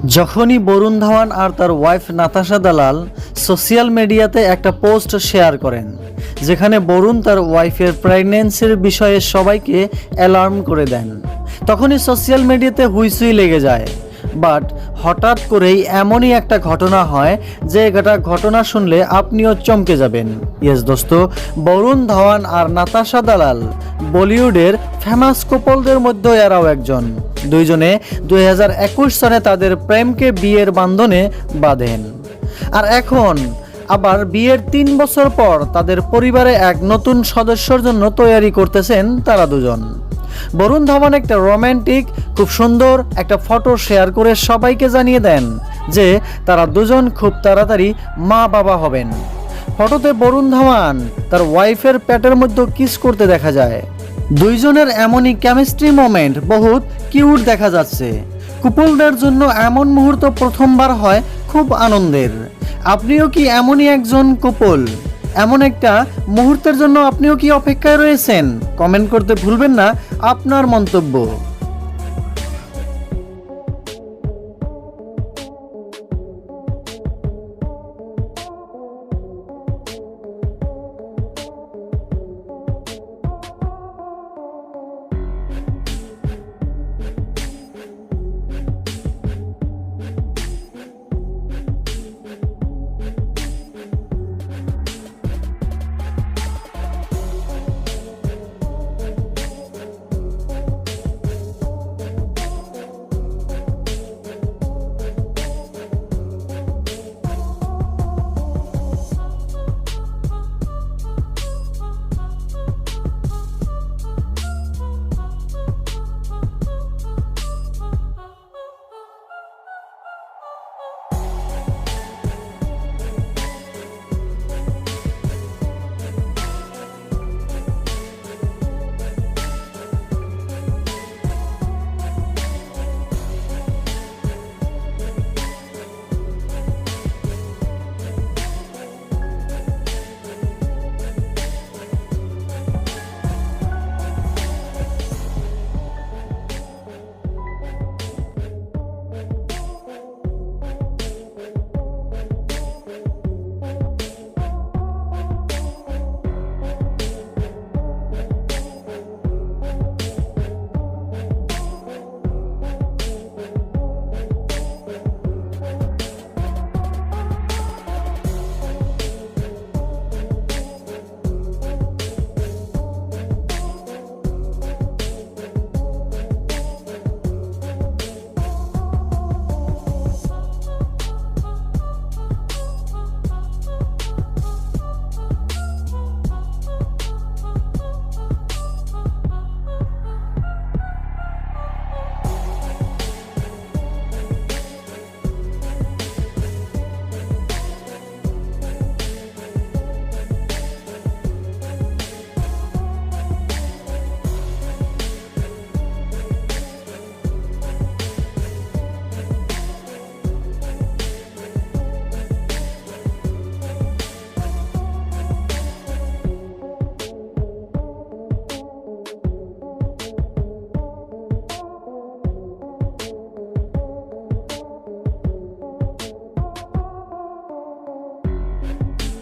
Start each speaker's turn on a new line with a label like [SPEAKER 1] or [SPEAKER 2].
[SPEAKER 1] যখনই বরুণ ধাওয়ান আর তার ওয়াইফ নাতাশা দালাল সোশ্যাল মিডিয়াতে একটা পোস্ট শেয়ার করেন, যেখানে বরুণ তার ওয়াইফের প্রেগন্যান্সির বিষয়ে সবাইকে অ্যালার্ম করে দেন, তখনই সোশ্যাল মিডিয়াতে হুইসুই লেগে যায়। বাট হঠাৎ করেই এমনই একটা ঘটনা হয় যে ঘটনা শুনলে আপনিও চমকে যাবেন। ইয়েস দোস্ত, বরুণ ধাওয়ান আর নাতাশা দালাল বলিউডের ফেমাস কাপলদের মধ্যে এরাও একজন। দুইজনে 2021 সালে তাদের প্রেমকে বিয়ের বাঁধনে বাঁধেন, আর এখন আবার বিয়ের 3 বছর পর তাদের পরিবারে এক নতুন সদস্যর জন্য তৈরি করতেছেন তারা দুজন। বরুণ ধাওয়ান একটা রোমান্টিক খুব সুন্দর একটা ফটো শেয়ার করে সবাইকে জানিয়ে দেন যে তারা দুজন খুব তাড়াতাড়ি মা বাবা হবেন। ফটোতে বরুণ ধাওয়ান তার ওয়াইফের পেটের মধ্যে কিস করতে দেখা যায়। দুইজনের এমনই কেমিস্ট্রি মোমেন্ট বহুত কিউট দেখা যাচ্ছে। কুপলদের জন্য এমন মুহূর্ত প্রথমবার হয় খুব আনন্দের। আপনিও কি এমনই একজন কুপল? এমন একটা মুহূর্তের জন্য আপনিও কি অপেক্ষায় রয়েছেন? কমেন্ট করতে ভুলবেন না আপনার মন্তব্য।